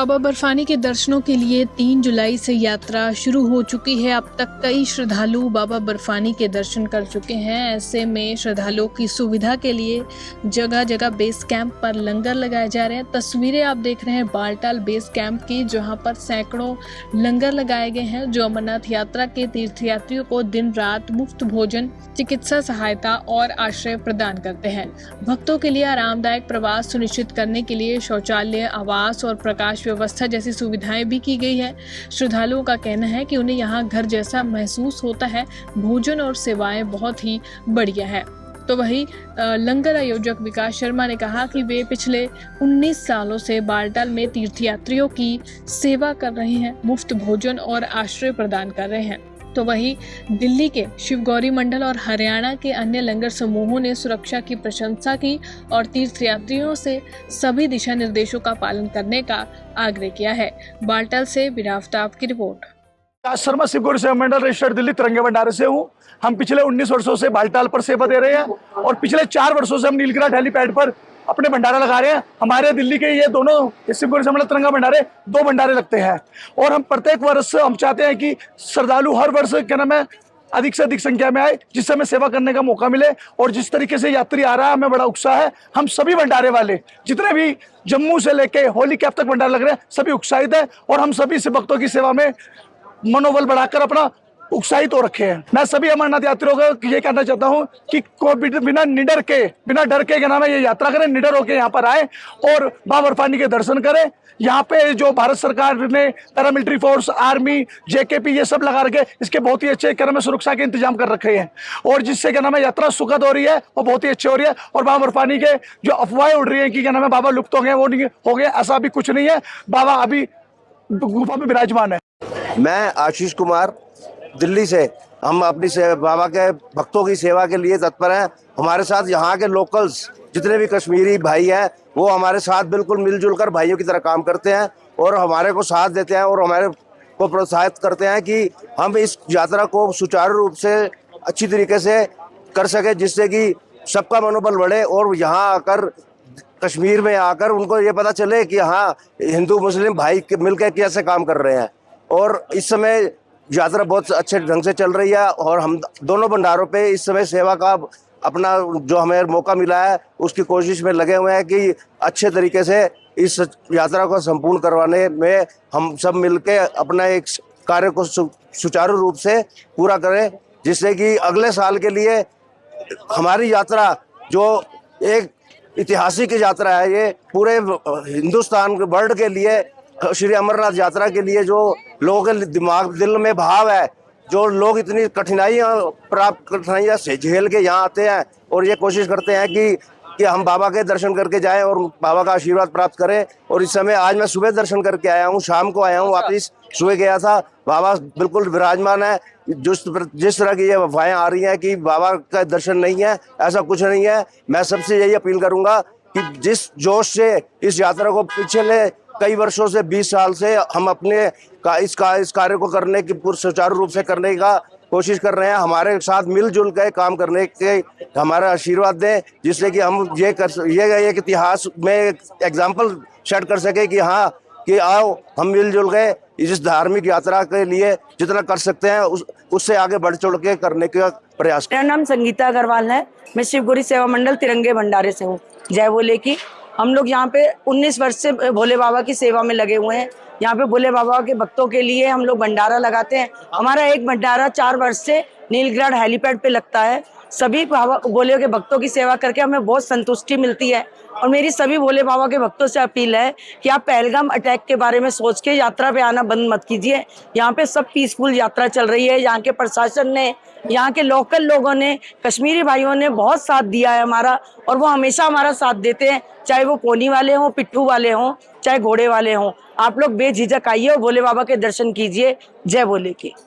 बाबा बर्फानी के दर्शनों के लिए 3 जुलाई से यात्रा शुरू हो चुकी है। अब तक कई श्रद्धालु बाबा बर्फानी के दर्शन कर चुके हैं। ऐसे में श्रद्धालुओं की सुविधा के लिए जगह जगह बेस कैंप पर लंगर लगाए जा रहे हैं। तस्वीरें आप देख रहे हैं बालटाल बेस कैंप की, जहां पर सैकड़ों लंगर लगाए गए हैं जो अमरनाथ यात्रा के तीर्थयात्रियों को दिन रात मुफ्त भोजन, चिकित्सा सहायता और आश्रय प्रदान करते हैं। भक्तों के लिए आरामदायक प्रवास सुनिश्चित करने के लिए शौचालय, आवास और प्रकाश व्यवस्था जैसी सुविधाएं भी की गई है। श्रद्धालुओं का कहना है कि उन्हें यहाँ घर जैसा महसूस होता है। भोजन और सेवाएं बहुत ही बढ़िया है। तो वही लंगर आयोजक विकास शर्मा ने कहा कि वे पिछले 19 सालों से बालटाल में तीर्थयात्रियों की सेवा कर रहे हैं, मुफ्त भोजन और आश्रय प्रदान कर रहे हैं। तो वही दिल्ली के शिवगौरी मंडल और हरियाणा के अन्य लंगर समूहों ने सुरक्षा की प्रशंसा की और तीर्थयात्रियों से सभी दिशा निर्देशों का पालन करने का आग्रह किया है। बालटाल से बिराफ्ताब की रिपोर्ट। विकास शर्मा शिवगौरी सेवा मंडल रजिस्टर्ड दिल्ली तिरंगे भंडारे से हूँ। हम पिछले 19 वर्षों से बालटाल पर सेवा दे रहे हैं और पिछले 4 वर्षों से हम नीलगिराज हेलीपैड पर अपने भंडारा लगा रहे हैं। हमारे दिल्ली के ये दोनों शिवगौरी सेवा मंडल तिरंगा भंडारे 2 भंडारे लगते हैं और हम प्रत्येक वर्ष हम चाहते हैं कि श्रद्धालु हर वर्ष क्या नाम है अधिक से अधिक संख्या में आए, जिससे हमें सेवा करने का मौका मिले। और जिस तरीके से यात्री आ रहा है, हमें बड़ा उत्साह है। हम सभी भंडारे वाले जितने भी जम्मू से लेके होली कैंप तक भंडारे लग रहे हैं, सभी उत्साहित है और हम सभी से भक्तों की सेवा में मनोबल बढ़ाकर अपना उत्साहित हो रखे हैं। मैं सभी अमरनाथ यात्रियों को ये कहना चाहता हूँ कि बिना डर के क्या नाम है ये यात्रा करें, निडर होकर यहाँ पर आए और बाबा बर्फानी के दर्शन करें। यहाँ पे जो भारत सरकार ने पैरामिलिट्री फोर्स, आर्मी, जेकेपी ये सब लगा रखे, इसके बहुत ही अच्छे क्या नाम है सुरक्षा के इंतजाम कर रखे हैं और जिससे क्या नाम है यात्रा सुखद हो रही है और बहुत ही अच्छी हो रही है। और बाबा बर्फानी के जो अफवाहें उड़ रही है कि क्या नाम है बाबा लुप्त हो गए, वो नहीं हो गए, ऐसा अभी कुछ नहीं है। बाबा अभी गुफा में विराजमान है। मैं आशीष कुमार दिल्ली से, हम अपनी बाबा के भक्तों की सेवा के लिए तत्पर हैं। हमारे साथ यहाँ के लोकल्स जितने भी कश्मीरी भाई हैं वो हमारे साथ बिल्कुल मिलजुल कर भाइयों की तरह काम करते हैं और हमारे को साथ देते हैं और हमारे को प्रोत्साहित करते हैं कि हम इस यात्रा को सुचारू रूप से अच्छी तरीके से कर सके, जिससे कि सबका मनोबल बढ़े और यहाँ आकर कश्मीर में आकर उनको ये पता चले कि हाँ हिंदू मुस्लिम भाई मिलकर कैसे काम कर रहे हैं। और इस समय यात्रा बहुत अच्छे ढंग से चल रही है और हम दोनों भंडारों पे इस समय सेवा का अपना जो हमें मौका मिला है उसकी कोशिश में लगे हुए हैं कि अच्छे तरीके से इस यात्रा को संपूर्ण करवाने में हम सब मिलके अपना एक कार्य को सुचारू रूप से पूरा करें, जिससे कि अगले साल के लिए हमारी यात्रा जो एक ऐतिहासिक यात्रा है, ये पूरे हिंदुस्तान वर्ल्ड के लिए श्री अमरनाथ यात्रा के लिए जो लोगों के दिल में भाव है, जो लोग इतनी कठिनाइयां से झेल के यहाँ आते हैं और ये कोशिश करते हैं कि हम बाबा के दर्शन करके जाएं और बाबा का आशीर्वाद प्राप्त करें। और इस समय आज मैं सुबह दर्शन करके आया हूँ, शाम को आया हूँ, वापस सुबह गया था। बाबा बिल्कुल विराजमान है। जिस तरह की ये अफवाहें आ रही हैं कि बाबा का दर्शन नहीं है, ऐसा कुछ नहीं है। मैं सबसे यही अपील करूंगा कि जिस जोश से इस यात्रा को पिछले कई वर्षों से 20 साल से हम अपने इस कार्य को करने की सुचारू रूप से करने का कोशिश कर रहे हैं, हमारे साथ मिलजुल के काम करने के हमारा आशीर्वाद दें, जिससे कि हम ये एक इतिहास में एग्जाम्पल सेट कर सके कि हाँ कि आओ हम मिलजुल के इस धार्मिक यात्रा के लिए जितना कर सकते हैं उससे आगे बढ़ चढ़ के करने का प्रयास। मेरा नाम संगीता अग्रवाल है। मैं शिवगौरी सेवा मंडल तिरंगे भंडारे से हूँ। जय बोले की हम लोग यहाँ पे 19 वर्ष से भोले बाबा की सेवा में लगे हुए हैं। यहाँ पे भोले बाबा के भक्तों के लिए हम लोग भंडारा लगाते हैं। हमारा एक भंडारा 4 वर्ष से नीलगिराज हेलीपैड पे लगता है। सभी बाबा भोले के भक्तों की सेवा करके हमें बहुत संतुष्टि मिलती है और मेरी सभी भोले बाबा के भक्तों से अपील है कि आप पहलगाम अटैक के बारे में सोच के यात्रा पे आना बंद मत कीजिए। यहाँ पे सब पीसफुल यात्रा चल रही है। यहाँ के प्रशासन ने, यहाँ के लोकल लोगों ने, कश्मीरी भाइयों ने बहुत साथ दिया है हमारा और वो हमेशा हमारा साथ देते हैं, चाहे वो पोनी वाले हों, पिट्ठू वाले हों, चाहे घोड़े वाले हों। आप लोग बेझिझक आइए और भोले बाबा के दर्शन कीजिए। जय भोले की।